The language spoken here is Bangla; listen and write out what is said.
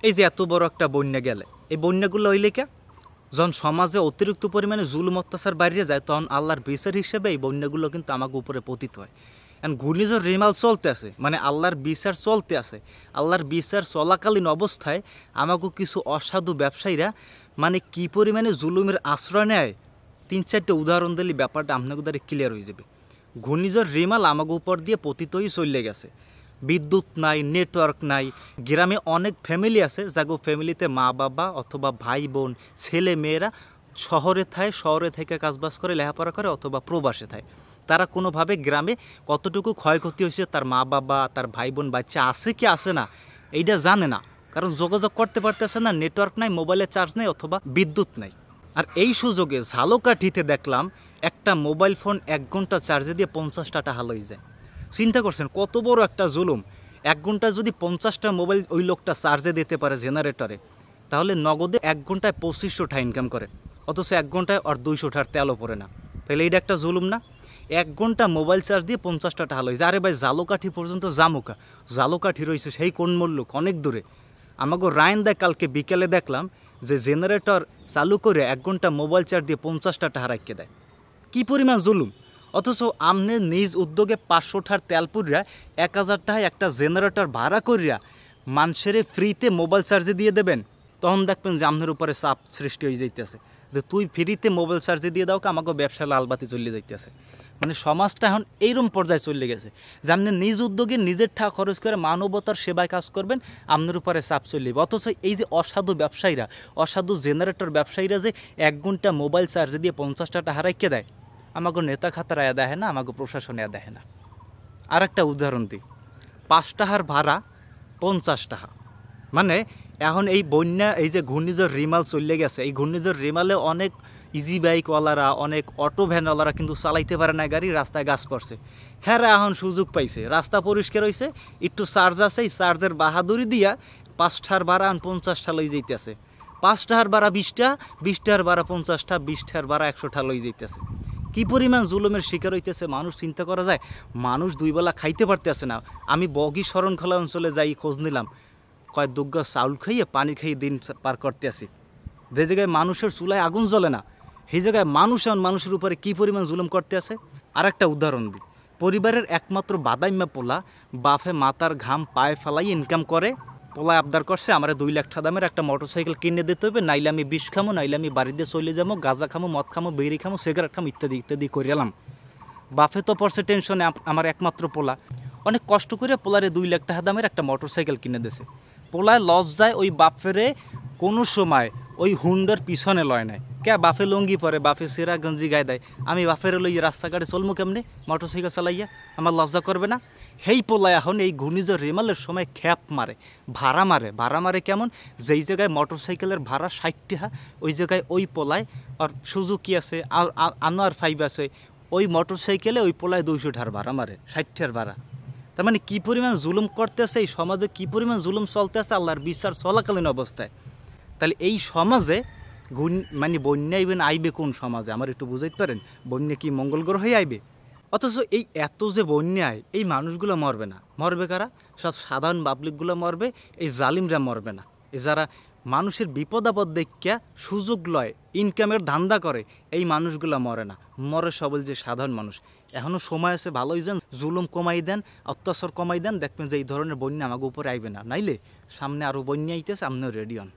এই যে এত বড় একটা বন্যা গেলে এই বন্যাগুলো হইলে কে যখন সমাজে অতিরিক্ত পরিমাণে জুলুম অত্যাচার বাড়িয়ে যায় তখন আল্লাহর বিচার হিসেবে এই বন্যাগুলো কিন্তু আমাকে উপরে পতিত হয়। এখন ঘূর্ণিঝড় রেমাল চলতে আছে, মানে আল্লাহর বিচার চলতে আছে। আল্লাহর বিচার চলাকালীন অবস্থায় আমাকে কিছু অসাধু ব্যবসায়ীরা মানে কী পরিমাণে জুলুমের আশ্রয় নেয়, 3-4টা উদাহরণ দিলে ব্যাপারটা আপনাকে দ্বারা ক্লিয়ার হয়ে যাবে। ঘূর্ণিঝড় রেমাল আমাকে উপর দিয়ে পতিত হয়ে চলে গেছে। বিদ্যুৎ নাই, নেটওয়ার্ক নাই। গ্রামে অনেক ফ্যামিলি আছে যাগো ফ্যামিলিতে মা বাবা অথবা ভাই বোন ছেলে মেয়েরা শহরে থেকে কাজবাজ করে লেখাপড়া করে অথবা প্রবাসে থাকে। তারা কোনোভাবে গ্রামে কতটুকু ক্ষয়ক্ষতি হয়েছে তার মা বাবা তার ভাই বোন বাচ্চা আছে কি আসে না এইটা জানে না, কারণ যোগাযোগ করতে পারতেছে না, নেটওয়ার্ক নাই, মোবাইলে চার্জ নেই অথবা বিদ্যুৎ নাই। আর এই সুযোগে ঝালকাঠিতে দেখলাম একটা মোবাইল ফোন 1 ঘন্টা চার্জে দিয়ে 50টা টাকা লই যায়। চিন্তা করছেন কত বড় একটা জুলুম। 1 ঘন্টায় যদি 50টা মোবাইল ওই লোকটা চার্জে দিতে পারে জেনারেটরে, তাহলে নগদে 1 ঘন্টায় 2500 টাকা ইনকাম করে, অথচ 1 ঘন্টায় আর 200 টাকার তেলও পড়ে না। তাহলে এইটা একটা জুলুম না? 1 ঘন্টা মোবাইল চার্জ দিয়ে 50টা টাকা লইছে। আরে ভাই ঝালকাঠি পর্যন্ত জামুকা, ঝালকাঠি রয়েছে সেই কোন মূল্যক অনেক দূরে। আমাকে রায়ন দেয় কালকে বিকেলে দেখলাম যে জেনারেটর চালু করে 1 ঘন্টা মোবাইল চার্জ দিয়ে 50টা টাকা রাখিয়ে দেয়। কী পরিমাণ জুলুম! অথচ আপনি নিজ উদ্যোগে 500 টাকার তেল পুরিয়া 1000 টাকায় একটা জেনারেটর ভাড়া করিয়া মানুষের ফ্রিতে মোবাইল চার্জে দিয়ে দেবেন, তখন দেখবেন যে আপনার উপরে চাপ সৃষ্টি হয়ে যাইতেছে যে তুই ফ্রিতে মোবাইল চার্জে দিয়ে দাও, আমাকে ব্যবসা লালবাতি চলে যাইতেছে। মানে সমাজটা এখন এইরকম পর্যায়ে চলে গেছে যে আপনি নিজ উদ্যোগে নিজের টাকা খরচ করে মানবতার সেবায় কাজ করবেন, আপনার উপরে চাপ চলে যাবে। অথচ এই যে অসাধু ব্যবসায়ীরা, অসাধু জেনারেটর ব্যবসায়ীরা যে 1 ঘন্টা মোবাইল চার্জে দিয়ে 50টা টাকা হারাইকে দেয়, আমাকে নেতা খাতার আয়া দেখে না, আমাকে প্রশাসন আয়া দেখে না। আর একটা উদাহরণ দিই, 5 টাকার ভাড়া 50 টাকা। মানে এখন এই বন্যা, এই যে ঘূর্ণিঝড় রিমাল চলে গেছে, এই ঘূর্ণিঝড় রিমালে অনেক ইজি বাইকওয়ালারা, অনেক অটো ভ্যানওয়ালারা কিন্তু চালাইতে পারে না গাড়ি, রাস্তায় গাছ পড়ছে। হ্যাঁ এখন সুযোগ পাইছে, রাস্তা পরিষ্কার হয়েছে, একটু চার্জ আছে, এই চার্জের বাহাদুরি দিয়া 5 টাকার ভাড়া 50টা লই যাইতেছে। 5 টাকার ভাড়া 20টা, 20 টাকার ভাড়া 50টা, 20 টাকার ভাড়া 100টা লই যাইতেছে। কী পরিমাণ জুলুমের শিকার হইতেছে মানুষ, চিন্তা করা যায়? মানুষ 2 বেলা খাইতে পারতেছে না। আমি বগি শরণখোলা অঞ্চলে যাই খোঁজ নিলাম, কয় দুগ্গা চাউল খাইয়ে পানি খাইয়ে দিন পার করতে আসি। যে জায়গায় মানুষের চুলায় আগুন জ্বলে না, সেই জায়গায় মানুষের উপরে কী পরিমাণ জুলুম করতে আছে। আর একটা উদাহরণ দিই, পরিবারের একমাত্র বাদাইম্মা পোলা, বাফে মাতার ঘাম পায়ে ফেলাই ইনকাম করে। পোলায় আবদার করছে আমার 2 লাখ টাকা দামের একটা মোটরসাইকেল কিনে দিতে হবে, নাইলে আমি বিষ খামো, নাইলে আমি বাড়িতে চলে যাবো, গাঁজা খামো, মদ খামো, বেরি খামো, সিগারেট খামো, ইত্যাদি ইত্যাদি করে এলাম। বাফে তো পড়ছে টেনশনে, আমার একমাত্র পোলা অনেক কষ্ট করে পোলারে 2 লাখ টাকা দামের একটা মোটরসাইকেল কিনে দিয়েছে। পোলায় লস যায়, ওই বাপেরে কোনো সময় ওই হুন্ডার পিছনে লয় নাই। কে বাফে লঙ্গি পরে, বাফে সেরা গঞ্জি গায়ে দেয়, আমি বাফের লই রাস্তাঘাটে চলবো কেমনে মোটরসাইকেল চালাইয়া? আমার লজ্জা করবে না? হেই পোলায় এখন এই ঘূর্ণিঝড় রেমালের সময় খ্যাপ মারে, ভাড়া মারে কেমন? যেই জায়গায় মোটরসাইকেলের ভাড়া 60 টাকা, ওই জায়গায় ওই পোলায় আর সুজুকি আছে আর আনোয়ার 5 আছে, ওই মোটরসাইকেলে ওই পোলায় 200 টাকার ভাড়া মারে, 60 টাকার ভাড়া। তার মানে কী পরিমাণ জুলুম করতেছে এই সমাজে, কী পরিমাণ জুলুম চলতে আছে আল্লাহর বিচার চলাকালীন অবস্থায়। তাহলে এই সমাজে মানে বন্যা আইবে কোন সমাজে? আমার একটু বুঝাইতে পারেন, বন্যা কি মঙ্গল গ্রহে আইবে? অথচ এই এত যে বন্যায় এই মানুষগুলো মরবে না, মরবে কারা? সব সাধারণ পাবলিকগুলো মরবে, এই জালিমরা মরবে না। এই যারা মানুষের বিপদ আপদ দেখিয়া সুযোগ লয়, ইনকামের ধান্দা করে, এই মানুষগুলো মরে না, মরে সবল যে সাধারণ মানুষ। এখনও সময় আছে, ভালোই যান, জুলুম কমাই দেন, অত্যাচার কমাই দেন, দেখবেন যে এই ধরনের বন্যা আমাকে উপরে আইবে না। নাইলে সামনে আরও বন্যা আইতেছে, আপনিও রেডি হন।